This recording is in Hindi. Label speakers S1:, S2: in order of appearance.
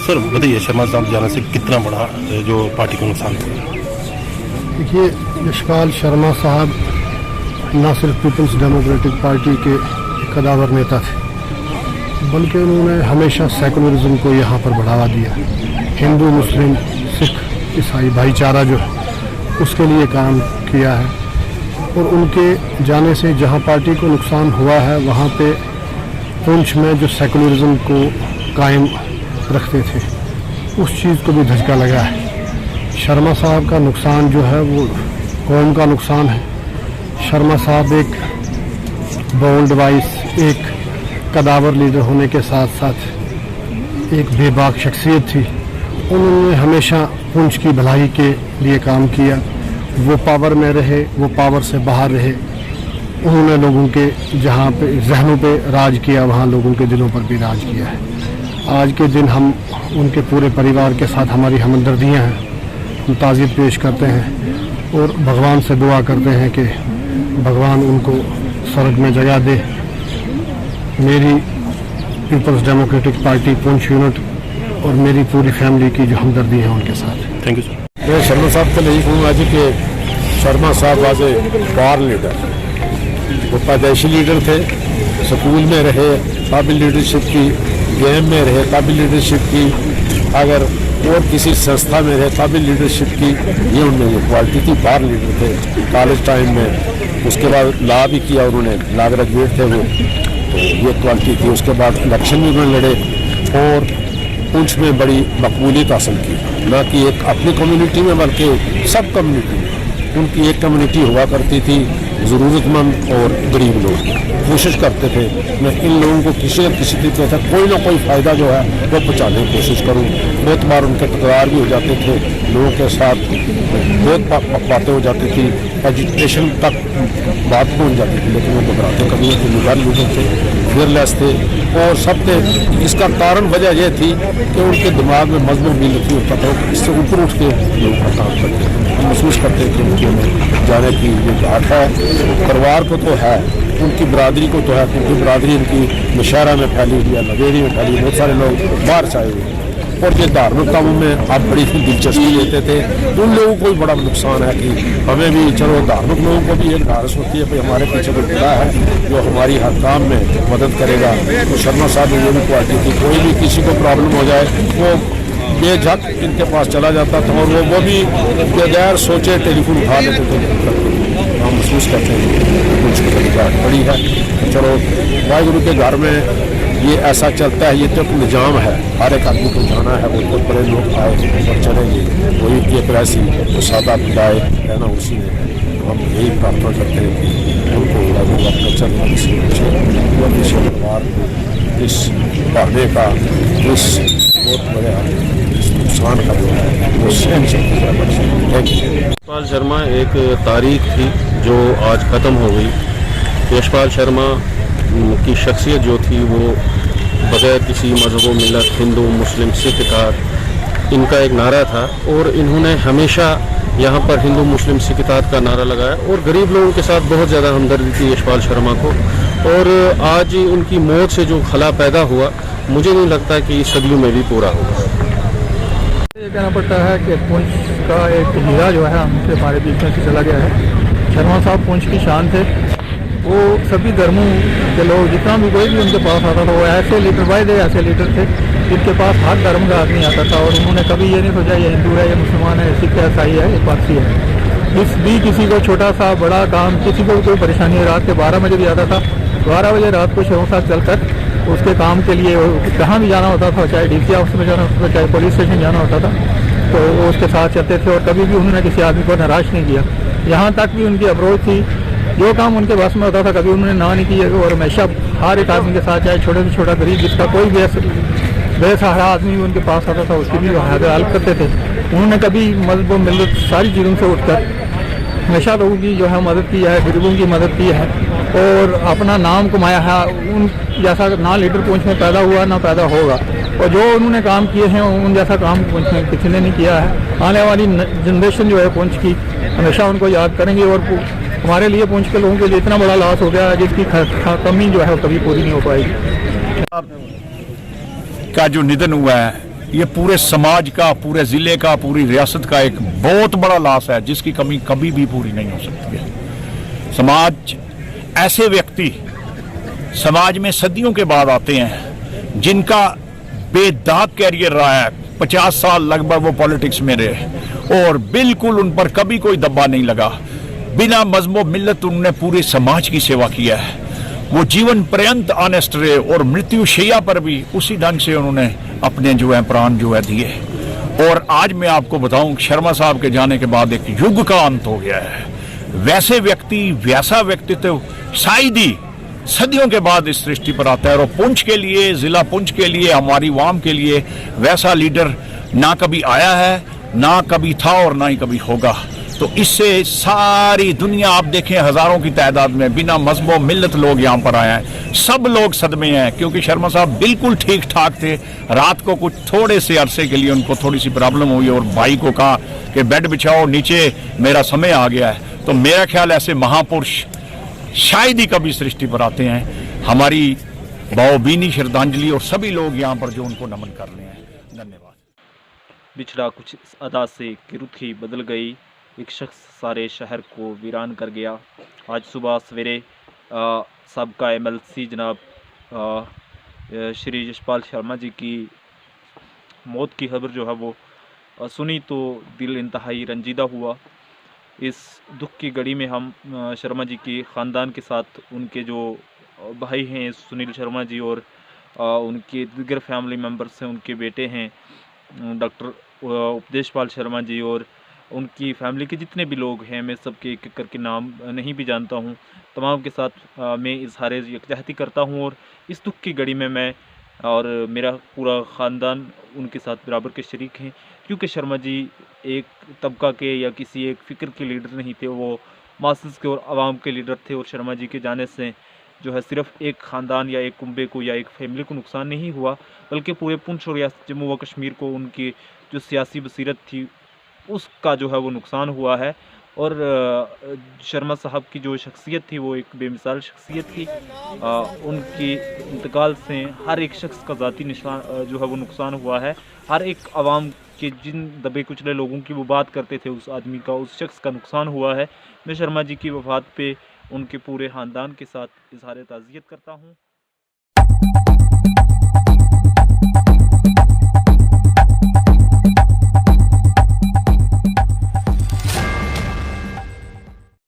S1: सर बताइए, शर्मा साहब जाने से कितना बड़ा जो पार्टी को नुकसान हुआ?
S2: देखिए, यशपाल शर्मा साहब न सिर्फ पीपल्स डेमोक्रेटिक पार्टी के कदावर नेता थे, बल्कि उन्होंने हमेशा सेकुलरिज्म को यहाँ पर बढ़ावा दिया। हिंदू, मुस्लिम, सिख, ईसाई भाईचारा जो है उसके लिए काम किया है। और उनके जाने से जहाँ पार्टी को नुकसान हुआ है, वहाँ पे पुंछ में जो सेकुलरिज्म को कायम रखते थे उस चीज़ को भी धक्का लगा है। शर्मा साहब का नुकसान जो है वो कौम का नुकसान है। शर्मा साहब एक बोल्ड वाइस, एक कदावर लीडर होने के साथ साथ एक बेबाक शख्सियत थी। उन्होंने हमेशा पुंछ की भलाई के लिए काम किया। वो पावर में रहे, वो पावर से बाहर रहे। उन्होंने लोगों के जहाँ पे जहनों पे राज किया, वहाँ लोगों के दिलों पर भी राज किया है। आज के दिन हम उनके पूरे परिवार के साथ हमारी हमदर्दियाँ हैं, हम ताज़ियत पेश करते हैं और भगवान से दुआ करते हैं कि भगवान उनको स्वर्ग में जगह दे। मेरी पीपल्स डेमोक्रेटिक पार्टी पुंछ यूनिट और मेरी पूरी फैमिली की जो हमदर्दी है उनके साथ।
S1: Thank you sir.
S3: मैं शर्मा साहब को यही कहूँगा जी कि शर्मा साहब वाज ए पावर लीडर। वो पैदाइशी लीडर थे, स्कूल में रहे, काबिल लीडरशिप की, गेम में रहे, काबिल लीडरशिप की, अगर और किसी संस्था में रहे, काबिल लीडरशिप की, ये उनमें ये क्वालिटी थी। पावर लीडर थे कॉलेज टाइम में। उसके बाद लॉ भी किया उन्होंने, लॉ ग्रेजुएट थे वो, तो ये क्वालिटी थी। उसके बाद इलेक्शन भी उन्होंने लड़े और पुंछ में बड़ी मकबूलियत हासिल की, न कि एक अपनी कम्युनिटी में बल्कि सब कम्युनिटी में। उनकी एक कम्युनिटी हुआ करती थी ज़रूरतमंद और गरीब लोग। कोशिश करते थे मैं इन लोगों को किसी न किसी तरीके से कोई ना कोई फ़ायदा जो है वो पहुँचाने की कोशिश करूँ। बहुत बार उनके तकरार भी हो जाते थे लोगों के साथ, बहुत बातें हो जाती थी, एजुकेशन तक बात पहुँच जाती थी, लेकिन वो घबराते कभी नहीं। निगार लोग थे, फियरलेस थे और सब थे। इसका कारण वजह यह थी कि उनके दिमाग में मजबूत भी नहीं होता था। इससे ऊपर उठ के लोग काम करते थे। हम महसूस करते हैं कि उनके में जाने की जो बात है, परिवार को तो है, उनकी बरादरी को तो है, क्योंकि बरादरी उनकी मुशायरा में फैली हुई है, नवेरी में फैली। बहुत सारे लोग बाहर से आए हुए हैं और ये धार्मिक कामों में आप बड़ी दिलचस्पी लेते थे। उन लोगों को भी बड़ा नुकसान है कि हमें भी, चलो धार्मिक लोगों को भी एक धारस होती है कि हमारे पीछे कोई खुदा है जो हमारी हर काम में मदद करेगा। तो शर्मा साहब ने ये भी क्वालिटी थी, कोई भी किसी को प्रॉब्लम हो जाए वो बेझक इनके पास चला जाता था और वो भी बगैर सोचे टेलीफोन उठा लेते थे। हम महसूस करते हैं कुछ बड़ी है। चलो वाहिगुरु के घर में ये ऐसा चलता है, ये तो निजाम है, हर एक आदमी को जाना है। वो बहुत बड़े लोग आए और चलेंगे, वही की एक ऐसी तो सादा खुदाए रहना उसी में। हम यही प्रार्थना करते हैं कि उनको अपने चलना परिवार को इस पढ़ने का, इस बहुत बड़े नुकसान का जो है वो सहन सकते।
S4: यशपाल शर्मा एक तारीख थी जो आज ख़त्म हो गई। यशपाल शर्मा की शख्सियत जो थी वो बग़ैर किसी मज़हब मिलत, हिंदू, मुस्लिम, सिख इत्तेहाद, इनका एक नारा था और इन्होंने हमेशा यहाँ पर हिंदू, मुस्लिम, सिख इत्तेहाद का नारा लगाया और गरीब लोगों के साथ बहुत ज़्यादा हमदर्दी थी यशपाल शर्मा को। और आज उनकी मौत से जो खला पैदा हुआ, मुझे नहीं लगता कि सदियों में भी पूरा होगा।
S5: ये कहना पड़ता है कि पुंछ का एक हीरा जो है हमसे हमारे बीच में से चला गया है। शर्मा साहब पुंछ की शान थे। वो सभी धर्मों के लोग, जितना भी कोई भी उनके पास आता था, वो ऐसे लीडर, वायदे ऐसे लीडर थे जिनके पास हर धर्म का आदमी आता था और उन्होंने कभी ये नहीं सोचा ये हिंदू है, ये मुसलमान है, सिख है, ईसाई है, ये पारसी है। जिस भी किसी को छोटा सा बड़ा काम, किसी को कोई परेशानी है, रात के 12 बजे भी आता था, 12 बजे रात को शर्मा साहब चलकर उसके काम के लिए कहाँ भी जाना होता था, चाहे डीसी ऑफिस में जाना होता था, चाहे पुलिस स्टेशन जाना होता था, तो वो उसके साथ चलते थे और कभी भी उन्होंने किसी आदमी को निराश नहीं किया। यहाँ तक भी उनकी अप्रोच थी, जो काम उनके बस में होता था कभी उन्होंने ना नहीं किया और हमेशा हर एक आदमी के साथ, चाहे छोटे से छोटा गरीब, जिसका कोई बेसहारा आदमी भी उनके पास आता था, उसकी भी हेल्प करते थे। उन्होंने कभी मदद मिलत सारी चीज़ों से उठकर हमेशा लोगों की जो है मदद की है, गरीबों की मदद की है और अपना नाम कमाया है। उन जैसा ना लीडर पुंछ में पैदा हुआ ना पैदा होगा, और जो उन्होंने काम किए हैं उन जैसा काम पुंछ में किसी ने नहीं किया है। आने वाली जनरेशन जो है पुंछ की हमेशा उनको याद करेंगे और हमारे लिए पुंछ के लोगों के लिए इतना बड़ा लॉस हो गया है जिसकी कमी जो है कभी पूरी नहीं हो पाएगी।
S6: का जो निधन हुआ है ये पूरे समाज का, पूरे ज़िले का, पूरी रियासत का एक बहुत बड़ा लॉस है जिसकी कमी कभी भी पूरी नहीं हो सकती है। समाज, ऐसे व्यक्ति समाज में सदियों के बाद आते हैं जिनका बेदाग कैरियर रहा है, 50 साल लगभग वो पॉलिटिक्स में रहे और बिल्कुल उन पर कभी कोई दब्बा नहीं लगा। बिना मज़हब मिल्लत उन्होंने पूरे समाज की सेवा किया है। वो जीवन पर्यंत ऑनेस्ट रहे और मृत्यु शैया पर भी उसी ढंग से उन्होंने अपने जो है प्राण जो है दिए। और आज मैं आपको बताऊं, शर्मा साहब के जाने के बाद एक युग का अंत हो गया है। वैसे व्यक्ति, वैसा व्यक्तित्व शायद ही सदियों के बाद इस सृष्टि पर आता है और पुंछ के लिए, जिला पुंछ के लिए, हमारी वाम के लिए वैसा लीडर ना कभी आया है, ना कभी था और ना ही कभी होगा। तो इससे सारी दुनिया, आप देखें हजारों की तादाद में बिना मज़हब मिल्लत लोग यहाँ पर आए हैं। सब लोग सदमे हैं क्योंकि शर्मा साहब बिल्कुल ठीक ठाक थे। रात को कुछ थोड़े से अरसे के लिए उनको थोड़ी सी प्रॉब्लम हुई और भाई को कहा कि बेड बिछाओ, नीचे मेरा समय आ गया है। तो मेरा ख्याल ऐसे महापुरुष शायद ही कभी सृष्टि पर आते हैं। हमारी भावभीनी श्रद्धांजलि और सभी लोग यहाँ पर जो उनको नमन कर रहे हैं। धन्यवाद।
S7: बिछड़ा कुछ इस अदा से कि रुत ही बदल गई, एक शख्स सारे शहर को वीरान कर गया। आज सुबह सवेरे सबका MLC जनाब श्री यशपाल शर्मा जी की मौत की खबर जो है वो सुनी तो दिल इंतहाई रंजीदा हुआ। इस दुख की घड़ी में हम शर्मा जी की ख़ानदान के साथ उनके जो भाई हैं सुनील शर्मा जी और उनके दीगर फैमिली मेम्बर्स हैं, उनके बेटे हैं डॉक्टर उपदेशपाल शर्मा जी और उनकी फैमिली के जितने भी लोग हैं, मैं सबके एक एक करके नाम नहीं भी जानता हूं, तमाम के साथ मैं इजहार यकजहती करता हूं। और इस दुख की घड़ी में मैं और मेरा पूरा ख़ानदान उनके साथ बराबर के शरीक हैं, क्योंकि शर्मा जी एक तबका के या किसी एक फ़िक्र के लीडर नहीं थे, वो मासस के और आवाम के लीडर थे। और शर्मा जी के जाने से जो है सिर्फ़ एक ख़ानदान या एक कुंबे को या एक फैमिली को नुकसान नहीं हुआ, बल्कि पूरे पुंछ और रियासत जम्मू व कश्मीर को उनकी जो सियासी बसीरत थी उसका जो है वो नुकसान हुआ है। और शर्मा साहब की जो शख्सियत थी वो एक बेमिसाल शख्सियत थी। उनकी इंतकाल से हर एक शख्स का ज़ाती निशान जो है वो नुकसान हुआ है। हर एक आवाम के जिन दबे कुचले लोगों की वो बात करते थे, उस आदमी का, उस शख्स का नुकसान हुआ है। मैं शर्मा जी की वफ़ात पे उनके पूरे ख़ानदान के साथ इज़हार ताज़ियत करता हूँ।